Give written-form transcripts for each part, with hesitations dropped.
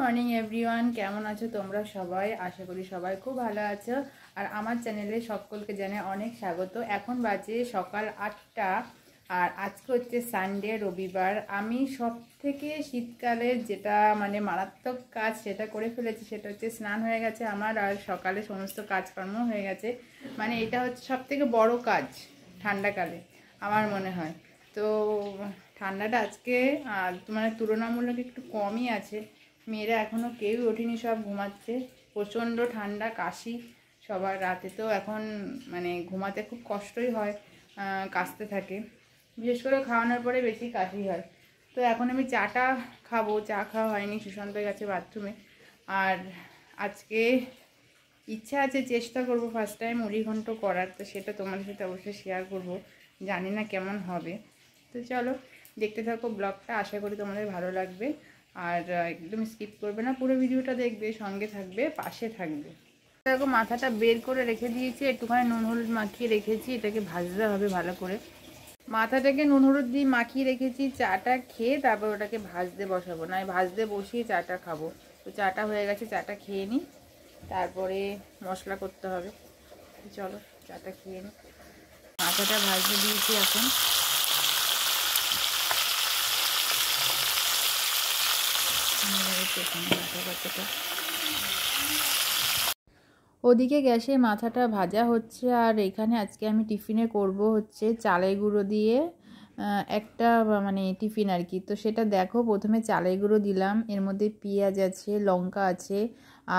Morning everyone, কেমন আছো তোমরা সবাই? আশা করি সবাই খুব ভালো আছো। আর আমার চ্যানেলে সকলকে জানাই অনেক স্বাগত। এখন বাজে সকাল 8টা আর আজকে হচ্ছে সানডে, রবিবার। আমি সব থেকে শীতকালে যেটা মারাত্মক কাজ সেটা করে ফেলেছি, সেটা হচ্ছে স্নান হয়ে গেছে আমার আর সকালে সমস্ত কাজকর্ম হয়ে গেছে। এটা হচ্ছে সব থেকে বড় কাজ ঠান্ডাকালে আমার মনে হয়। তো ঠান্ডাটা আজকে তুলনামূলক একটু কমই আছে। মেয়েরা এখনও কেউই ওঠেনি, সব ঘুমাচ্ছে। প্রচণ্ড ঠান্ডা, কাশি সবার। রাতে তো এখন ঘুমাতে খুব কষ্টই হয়, কাশতে থাকে। বিশেষ করে খাওয়ানোর পরে বেশি কাশি হয়। তো এখন আমি চাটা খাবো, চা খাওয়া হয়নি, সুশান্ত গেছে বাথরুমে। আর আজকে ইচ্ছা আছে, চেষ্টা করব ফার্স্ট টাইম মুড়িঘণ্ট করার। তো সেটা তোমাদের সাথে অবশ্যই শেয়ার করব, জানি না কেমন হবে। তো চলো দেখতে থাকো ব্লগটা, আশা করি তোমাদের ভালো লাগবে। আর একদম স্কিপ করবে না, পুরো ভিডিওটা দেখবে, সঙ্গে থাকবে, পাশে থাকবে। দেখো মাথাটা বের করে রেখে দিয়েছি, একটুখানি নুন হলুদ মাখিয়ে রেখেছি, এটাকে ভাজতে হবে ভালো করে। মাথাটাকে নুন হলুদ দিয়ে মাখিয়ে রেখেছি, চাটা খেয়ে তারপর ওটাকে ভাজতে বসাবো, না ভাজতে বসিয়ে চাটা খাবো। তো চাটা হয়ে গেছে, চাটা খেয়ে নিই, তারপরে মশলা করতে হবে। চলো চাটা খেয়ে নিই। মাথাটা ভাজতে দিয়েছি এখন। ওদিকে গ্যাসে মাথাটা ভাজা হচ্ছে, আর এখানে আজকে আমি টিফিনে করব হচ্ছে চালের গুঁড়ো দিয়ে একটা টিফিন আর কি। তো সেটা দেখো, প্রথমে চালের গুঁড়ো দিলাম, এর মধ্যে পেঁয়াজ আছে, লঙ্কা আছে,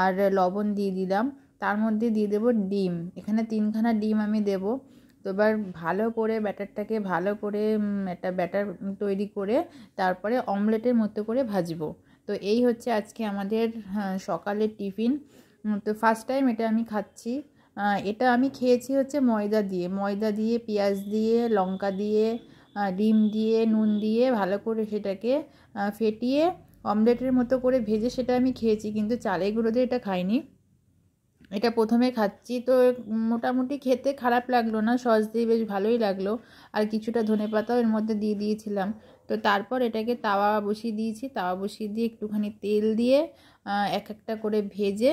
আর লবণ দিয়ে দিলাম। তার মধ্যে দিয়ে দেবো ডিম, এখানে 3খানা ডিম আমি দেব। তো এবার ভালো করে ব্যাটারটাকে ভালো করে একটা ব্যাটার তৈরি করে তারপরে অমলেটের মতো করে ভাজবো। তো এই হচ্ছে আজকে আমাদের সকালের টিফিন। তো ফার্স্ট টাইম এটা আমি খাচ্ছি। এটা আমি খেয়েছি হচ্ছে ময়দা দিয়ে পেঁয়াজ দিয়ে লঙ্কা দিয়ে ডিম দিয়ে নুন দিয়ে ভালো করে সেটাকে ফেটিয়ে অমলেটের মতো করে ভেজে সেটা আমি খেয়েছি, কিন্তু চালের গুঁড়ো দিয়ে এটা খাইনি। এটা প্রথমে খাচ্ছি। তো মোটামুটি খেতে খারাপ লাগলো না, সস দিয়ে বেশ ভালোই লাগলো। আর কিছুটা ধনেপাতাও এর মধ্যে দিয়ে দিয়েছিলাম। তো তারপর এটাকে তাওয়া বসিয়ে দিয়েছি, তাওয়া বসিয়ে দিয়ে একটুখানি তেল দিয়ে এক একটা করে ভেজে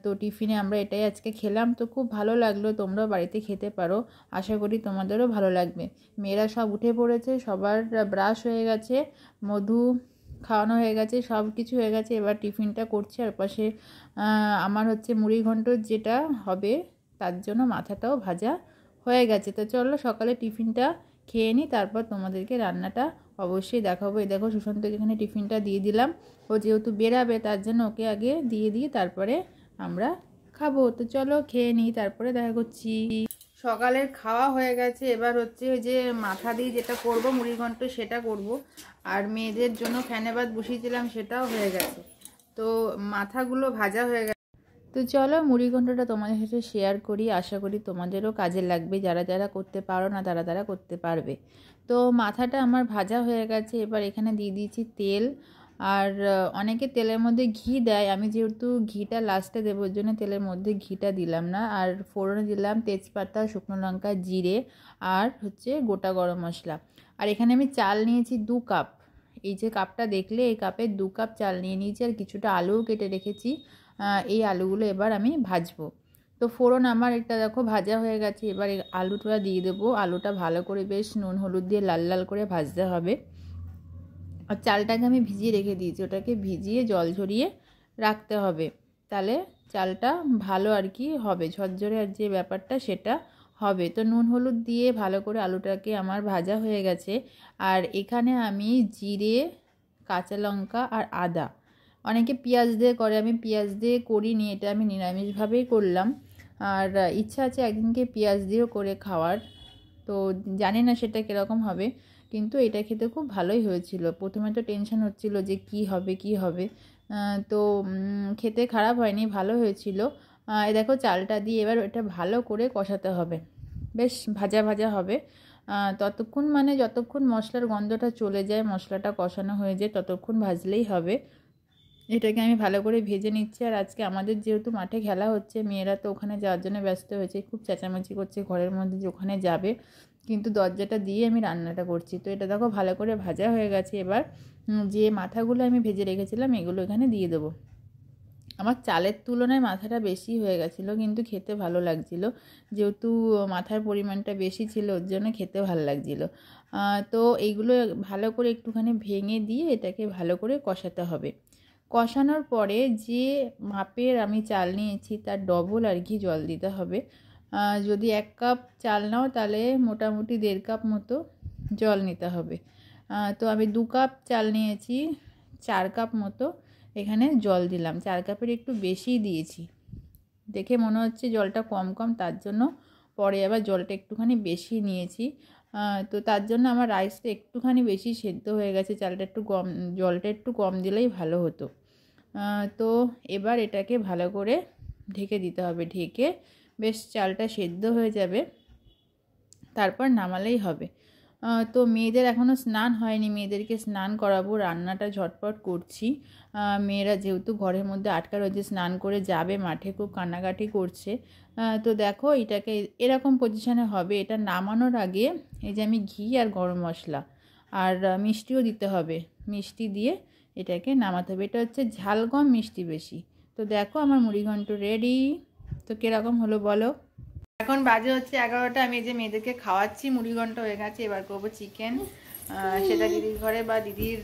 তো টিফিনে আমরা এটাই আজকে খেলাম। তো খুব ভালো লাগলো, তোমরাও বাড়িতে খেতে পারো, আশা করি তোমাদেরও ভালো লাগবে। মেয়েরা সব উঠে পড়েছে, সবার ব্রাশ হয়ে গেছে, মধু খাওয়ানো হয়ে গেছে, সব কিছু হয়ে গেছে। এবার টিফিনটা করছে, আর পাশে আমার হচ্ছে মুড়িঘণ্ট যেটা হবে তার জন্য মাথাটাও ভাজা হয়ে গেছে। তো চলো সকালে টিফিনটা খেয়ে নিই, তারপর তোমাদেরকে রান্নাটা অবশ্যই দেখাবো। এই দেখো সুশান্তকে এখানে টিফিনটা দিয়ে দিলাম, ও যেহেতু বেরাবে তার জন্য ওকে আগে দিয়ে দিই, তারপরে আমরা খাবো। তো চলো খেয়ে নিই, তারপরে দেখা করছি। সকালের খাওয়া হয়ে গেছে, এবার হচ্ছে ওই যে মাথা দিয়ে যেটা করব মুড়িঘণ্ট সেটা করব। আর মেয়েদের জন্য ফ্যানে ভাত বসিয়েছিলাম, সেটাও হয়ে গেছে। তো মাথাগুলো ভাজা হয়ে গেছে। তো চলো মুড়িঘণ্টটা তোমাদের সাথে শেয়ার করি, আশা করি তোমাদেরও কাজে লাগবে, যারা যারা করতে পারো না তারা তারা করতে পারবে। তো মাথাটা আমার ভাজা হয়ে গেছে, এবার এখানে দিয়ে দিয়েছি তেল। আর অনেকে তেলের মধ্যে ঘি দেয়, আমি যেহেতু ঘিটা লাস্টে দেবো ওর জন্য তেলের মধ্যে ঘিটা দিলাম না। আর ফোড়নে দিলাম তেজপাতা, শুকনো লঙ্কা, জিরে, আর হচ্ছে গোটা গরম মশলা। আর এখানে আমি চাল নিয়েছি 2 কাপ। এই যে কাপটা দেখলে, এই কাপে 2 কাপ চাল নিয়ে নিয়েছি, আর কিছুটা আলুও কেটে রেখেছি। এই আলুগুলো এবার আমি ভাজবো। তো ফোড়ন আমার এটা দেখো ভাজা হয়ে গেছে, এবার এই আলুটা দিয়ে দেবো। আলুটা ভালো করে বেশ নুন হলুদ দিয়ে লাল লাল করে ভাজতে হবে। আর চালটাকে আমি ভিজিয়ে রেখে দিয়েছি, ওটাকে ভিজিয়ে জল ঝরিয়ে রাখতে হবে, তাহলে চালটা ভালো আর কি হবে, ঝরঝরে আর যে ব্যাপারটা সেটা হবে। তো নুন হলুদ দিয়ে ভালো করে আলুটাকে আমার ভাজা হয়ে গেছে। আর এখানে আমি জিরে, কাঁচা লঙ্কা আর আদা, অনেকে পেঁয়াজ দিয়ে করে, আমি পেঁয়াজ দিয়ে করিনি, এটা আমি নিরামিষভাবেই করলাম। আর ইচ্ছা আছে একদিনকে পেঁয়াজ দিয়েও করে খাওয়ার। তো জানি না সেটা কীরকম হবে, কিন্তু এটা খেতে খুব ভালোই হয়েছিল। প্রথমে তো টেনশন হচ্ছিল যে কি হবে কি হবে, তো খেতে খারাপ হয়নি, ভালো হয়েছিল। এই দেখো চালটা দিয়ে এবার এটা ভালো করে কষাতে হবে, বেশ ভাজা ভাজা হবে। ততক্ষণ যতক্ষণ মশলার গন্ধটা চলে যায়, মশলাটা কষানো হয়ে যায়, ততক্ষণ ভাজলেই হবে। এটাকে আমি ভালো করে ভেজে নিচ্ছি। আর আজকে আমাদের যেহেতু মাঠে খেলা হচ্ছে, মেয়েরা তো ওখানে যাওয়ার জন্য ব্যস্ত হয়েছে, খুব চেঁচামেচি করছে ঘরের মধ্যে যে ওখানে যাবে। কিন্তু দরজাটা দিয়ে আমি রান্নাটা করছি। তো এটা দেখো ভালো করে ভাজা হয়ে গেছে। এবার যে মাথাগুলো আমি ভেজে রেখেছিলাম এগুলো এখানে দিয়ে দেবো। আমার চালের তুলনায় মাথাটা বেশি হয়ে গেছিলো, কিন্তু খেতে ভালো লাগছিলো। যেহেতু মাথার পরিমাণটা বেশি ছিল ওর জন্য খেতে ভালো লাগছিলো। তো এইগুলো ভালো করে একটুখানি ভেঙে দিয়ে এটাকে ভালো করে কষাতে হবে। কষানোর পরে যে মাপের আমি চাল নিয়েছি তার ডবল আর কি জল দিতে হবে। যদি 1 কাপ চাল নাও তাহলে মোটামুটি 1.5 কাপ মতো জল নিতে হবে। তো আমি 2 কাপ চাল নিয়েছি, 4 কাপ মতো এখানে জল দিলাম। 4 কাপের একটু বেশি দিয়েছি, দেখে মনে হচ্ছে জলটা কম কম, তার জন্য পরে আবার জলটা একটুখানি বেশি নিয়েছি। তো তার জন্য আমার রাইসটা একটুখানি বেশি সেদ্ধ হয়ে গেছে, চালটা একটু কম, জলটা একটু কম দিলেই ভালো হতো। তো এবার এটাকে ভালো করে ঢেকে দিতে হবে। ঢেকে বেশ চালটা সেদ্ধ হয়ে যাবে, তারপর নামালেই হবে। তো মেয়েদের এখনও স্নান হয়নি, মেয়েদেরকে স্নান করাবো, রান্নাটা ঝটপট করছি। মেয়েরা যেহেতু ঘরের মধ্যে আটকা রয়েছে, স্নান করে যাবে মাঠে, খুব কান্নাকাটি করছে। তো দেখো এটাকে এরকম পজিশানে হবে। এটা নামানোর আগে এই যে আমি ঘি আর গরম মশলা আর মিষ্টিও দিতে হবে, মিষ্টি দিয়ে এটাকে নামাতে হবে। এটা হচ্ছে ঝাল কম মিষ্টি বেশি। তো দেখো আমার মুড়িঘণ্ট রেডি। তো কীরকম হলো বলো। এখন বাজে হচ্ছে 11টা। আমি এই যে মেয়েদেরকে খাওয়াচ্ছি, মুড়িঘণ্ট হয়ে গেছে। এবার করবো চিকেন, সেটা দিদির ঘরে বা দিদির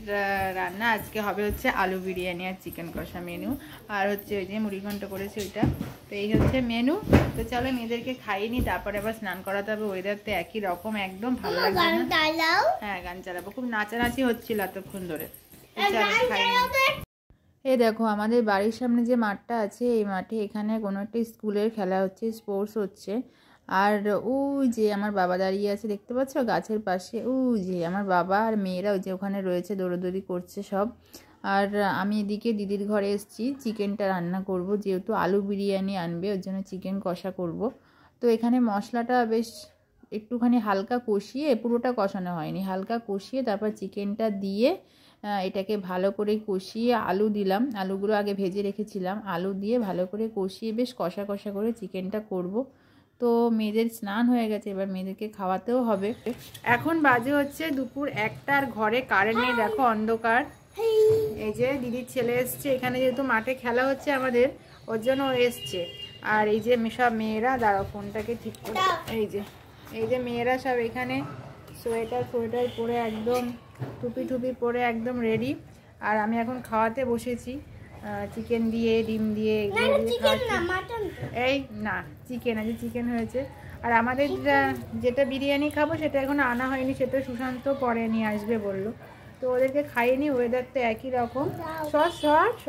রান্না। আজকে হবে হচ্ছে আলু বিরিয়ানি আর চিকেন কষা মেনু, আর হচ্ছে ওই যে মুড়িঘণ্ট করেছি ওইটা। তো এই হচ্ছে মেনু। তো চলো মেয়েদেরকে খাইয়ে নিই, তারপরে আবার স্নান করাতে হবে। ওয়েদার তো একই রকম, একদম ভালো লাগছে না। হ্যাঁ গান চালাবো, খুব নাচানাচি হচ্ছিল এতক্ষণ ধরে। এই দেখো আমাদের বাড়ির সামনে যে মাঠটা আছে, এই মাঠে এখানে কোনো একটা স্কুলের খেলা হচ্ছে, স্পোর্টস হচ্ছে। আর ওই যে আমার বাবা দাঁড়িয়ে আছে, দেখতে পাচ্ছ গাছের পাশে, ওই যে আমার বাবা আর মেয়েরা ওই যে ওখানে রয়েছে, দৌড়োদৌড়ি করছে সব। আর আমি এদিকে দিদির ঘরে এসেছি, চিকেনটা রান্না করব, যেহেতু আলু বিরিয়ানি আনবে ওর জন্য চিকেন কষা করব। তো এখানে মশলাটা বেশ একটুখানি হালকা কষিয়ে, পুরোটা কষানো হয়নি, হালকা কষিয়ে তারপর চিকেনটা দিয়ে এটাকে ভালো করে কষিয়ে আলু দিলাম, আলুগুলো আগে ভেজে রেখেছিলাম, আলু দিয়ে ভালো করে কষিয়ে বেশ কষা কষা করে চিকেনটা করব। তো মেয়েদের স্নান হয়ে গেছে, এবার মেয়েদেরকে খাওয়াতেও হবে। এখন বাজে হচ্ছে দুপুর 1টার, ঘরে কারেন্ট নেই, দেখো অন্ধকার। এই যে দিদির ছেলে এসছে, এখানে যেহেতু মাঠে খেলা হচ্ছে আমাদের, ওর জন্য ও এসছে। আর এই যে সব মেয়েরা, দাঁড়াও ফোনটাকে ঠিক করে, এই যে মেয়েরা সব এখানে সোয়েটার পরে একদম টুপি পরে একদম রেডি। আর আমি এখন খাওয়াতে বসেছি, চিকেন দিয়ে ডিম দিয়ে এই না চিকেন, আজ চিকেন হয়েছে। আর আমাদের যেটা বিরিয়ানি খাবো সেটা এখনো আনা হয়নি, সেটা সুশান্ত পরে নিয়ে আসবে বললো। তো ওদেরকে খাইনি, ওয়েদার তো একই রকম। শর্ট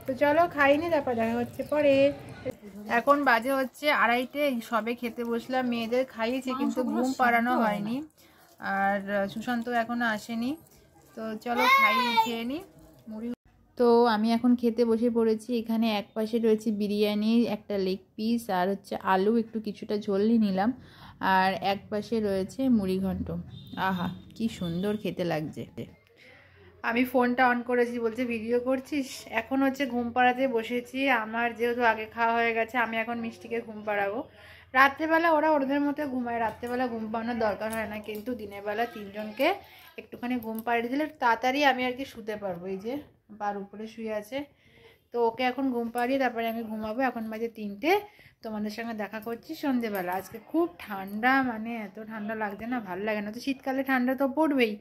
তো চলো খাইনি, তারপর দেখা হচ্ছে পরে। এখন বাজে হচ্ছে 2:30, সবে খেতে বসলাম, মেয়েদের খাইয়েছি কিন্তু ঘুম পাড়ানো হয়নি। আর সুশান্ত এখনো আসেনি। তো চলো খেয়ে নিই মুড়ি। তো আমি এখন খেতে বসে পড়েছি। এখানে এক পাশে রয়েছে বিরিয়ানি, একটা লেগ পিস আর হচ্ছে আলু, একটু কিছুটা ঝোল নিলাম। আর এক পাশে রয়েছে মুড়িঘণ্ট। আহা কি সুন্দর খেতে লাগছে। আমি ফোনটা অন করেছি, বলছে ভিডিও করছিস। এখন হচ্ছে ঘুম পাড়াতে বসেছি। আমার যেহেতু আগে খাওয়া হয়ে গেছে, আমি এখন মিষ্টিকে ঘুম পাড়াবো। রাত্রেবেলা ওরা ওদের মতো ঘুমায়, রাত্রেবেলা ঘুম পাড়ানোর দরকার হয় না, কিন্তু দিনের বেলা 3জনকে একটুখানি ঘুম পাড়িয়ে দিলে তাড়াতাড়ি আমি আর কি শুতে পারবো। এই যে পার উপরে শুয়ে আছে, তো ওকে এখন ঘুম পাড়িয়ে তারপরে আমি ঘুমাবো। এখন বাজে 3টে, তোমাদের সঙ্গে দেখা করছি সন্ধেবেলা। আজকে খুব ঠান্ডা, মানে এত ঠান্ডা লাগছে না, ভালো লাগে না। তো শীতকালে ঠান্ডা তো পড়বেই,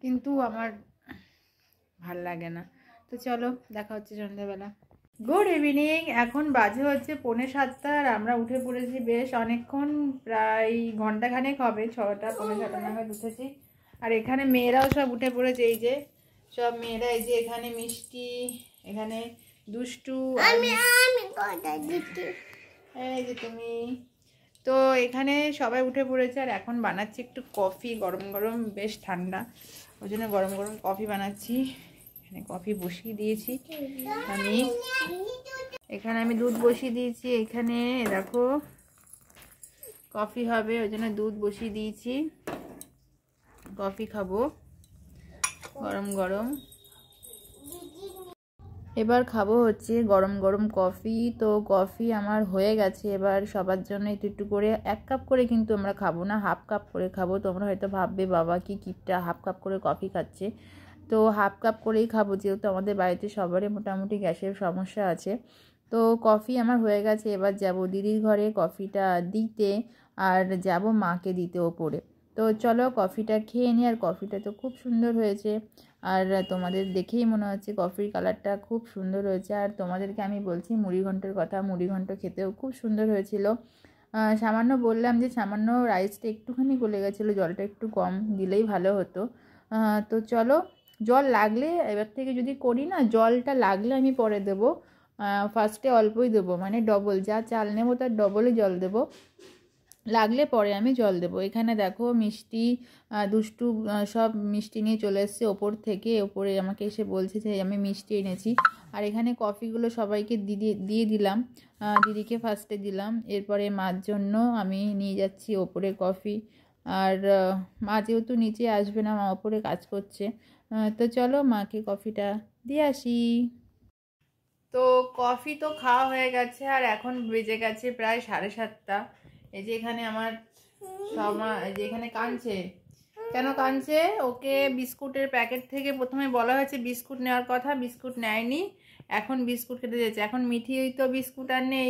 কিন্তু আমার ভাল লাগে না। তো চলো দেখা হচ্ছে সন্ধ্যাবেলা। Good evening. এখন বাজে হচ্ছে 6:45 আর আমরা উঠে পড়েছি বেশ অনেকক্ষণ, প্রায় ঘন্টাখানেক হবে। 6টা 6:45 নাগাদ উঠেছি। আর এখানে মেয়েরাও সব উঠে পড়েছে, এই যে সব মেয়েরা, এই যে এখানে মিষ্টি, এখানে দুষ্টু, এই যে তুমি। তো এখানে সবাই উঠে পড়েছে। আর এখন বানাচ্ছি একটু কফি, গরম গরম, বেশ ঠান্ডা, ওই জন্য গরম গরম কফি বানাচ্ছি। এখানে কফি বসিয়ে দিয়েছি আমি, এখানে আমি দুধ বসিয়ে দিয়েছি। এখানে দেখো কফি হবে, ওই জন্য দুধ বসিয়ে দিয়েছি, কফি খাবো গরম গরম। এবার খাবো হচ্ছে গরম গরম কফি। তো কফি আমার হয়ে গেছে, এবার সবার জন্য একটু একটু করে 1 কাপ করে কিন্তু আমরা খাবো না, হাফ কাপ করে খাবো। তোমরা হয়তো ভাববে বাবা কি কিপটা হাফ কাপ করে কফি খাচ্ছে, তো হাফ কাপ করেই খাবো, যেহেতু আমাদের বাড়িতে সবারই মোটামুটি গ্যাসের সমস্যা আছে। তো কফি আমার হয়ে গেছে, এবার যাব দিদির ঘরে কফিটা দিতে, আর যাব মাকে দিতে ওপরে। তো চলো কফিটা খেয়ে নিই। আর কফিটা তো খুব সুন্দর হয়েছে, আর তোমাদের দেখেই মনে হচ্ছে কফির কালারটা খুব সুন্দর হয়েছে। আর তোমাদেরকে আমি বলছি মুড়িঘণ্টের কথা, মুড়িঘণ্ট খেতেও খুব সুন্দর হয়েছিল। সামান্য বললাম যে সামান্য রাইসটা একটুখানি গলে গেছিলো, জলটা একটু কম দিলেই ভালো হতো। তো চলো, জল লাগলে এবার থেকে যদি করি না, জলটা লাগলে আমি পরে দেবো, ফার্স্টে অল্পই দেবো, মানে ডবল যা চাল নেবো তার ডবলই জল দেবো, লাগলে পরে আমি জল দেবো। এখানে দেখো মিষ্টি দুষ্টু সব মিষ্টি নিয়ে চলে এসছে ওপর থেকে, ওপরে আমাকে এসে বলছে যে আমি মিষ্টি এনেছি। আর এখানে কফিগুলো সবাইকে দিয়ে দিলাম, দিদিকে ফার্স্টে দিলাম, এরপরে মার জন্য আমি নিয়ে যাচ্ছি ওপরে কফি। আর মা যেহেতু নিচে আসবে না, মা ওপরে কাজ করছে, তো চলো মাকে কফিটা দিয়ে আসি। তো কফি তো খাওয়া হয়ে গেছে, আর এখন বেজে গেছে প্রায় 7:30। এই যে এখানে আমার এই যে এখানে কাঁদছে। কেন কাঁদছে? ওকে বিস্কুটের প্যাকেট থেকে প্রথমে বলা হয়েছে বিস্কুট নেওয়ার কথা, বিস্কুট নেয়নি, এখন বিস্কুট খেতে যাচ্ছে। এখন মিঠি তো বিস্কুট আর নেই,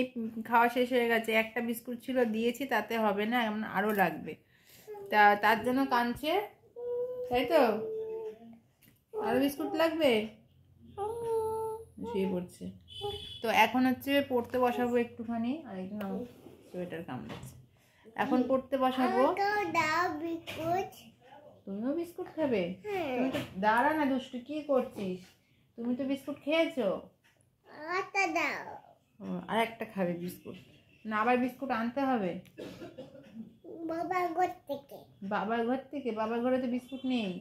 খাওয়া শেষ হয়ে গেছে, একটা বিস্কুট ছিল দিয়েছি, তাতে হবে না, এখন আরও লাগবে, তার জন্য কাঁদছে, তাই তো? আরও বিস্কুট লাগবে, শুয়ে পড়ছে। তো এখন হচ্ছে পড়তে বসাবো একটুখানি, আর একটু সোয়েটার কামড়াচ্ছে, এখন পড়তে বসাবো। তুমিও বিস্কুট খাবে? তুমি তো দাঁড়া না দুষ্টু, কি করছিস? তুমি তো বিস্কুট খেয়েছো, আর একটা খাবে বিস্কুট না? আবার বিস্কুট আনতে হবে বাবার ঘর থেকে। বাবার ঘর থেকে? বাবার ঘরে তো বিস্কুট নেই।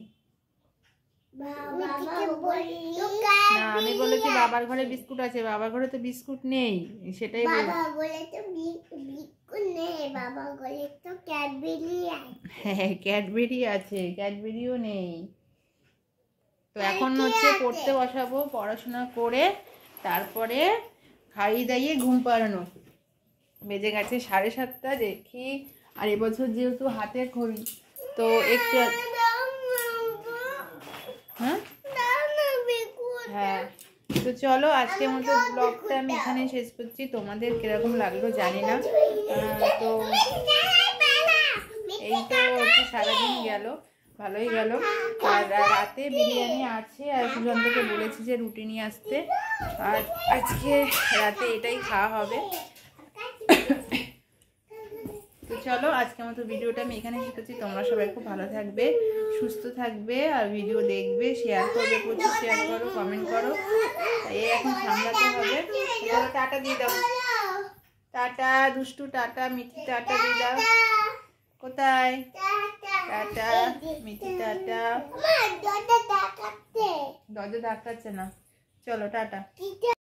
না, আমি বলেছি বাবার ঘরে বিস্কুট আছে, বাবার ঘরে তো বিস্কুট নেই, সেটাই বলছি। হ্যাঁ, ক্যাডবেরি আছে, ক্যাডবেরিও নেই। তো এখন হচ্ছে পড়তে বসাবো, পড়াশোনা করে তারপরে খাইয়ে দাইয়ে ঘুম পাড়ানো। বেজে গেছে 7:30, দেখি। আর এবছর যেহেতু হাতে ঘড়ি, তো একটু হ্যাঁ, তো চলো আজকের মতো ব্লগটা আমি এখানে শেষ করছি। তোমাদের কিরকম লাগলো জানি না। তো এই তো হচ্ছে সারাদিন গেল, ভালোই গেল। আর রাতে বিরিয়ানি আছে, আর সুশান্তকে বলেছি যে রুটি নিয়ে আসতে, আর আজকে রাতে এটাই খাওয়া হবে। তো চলো আজকের মতো ভিডিওটা আমি এখানে শেষ করছি। তোমরা সবাই খুব ভালো থাকবে, সুস্থ থাকবে, আর ভিডিও দেখবে, শেয়ার করবে, প্রচুর শেয়ার করো, কমেন্ট করো। এই এখন সামলাতে হবে। চলো টাটা দিয়ে দাও, টাটা দুষ্টু, টাটা মিঠি, টাটা দিয়ে দাও। কোথায়? Tata Mithi, tata. দরজা ধাক্কাচ্ছে না, চলো টাটা।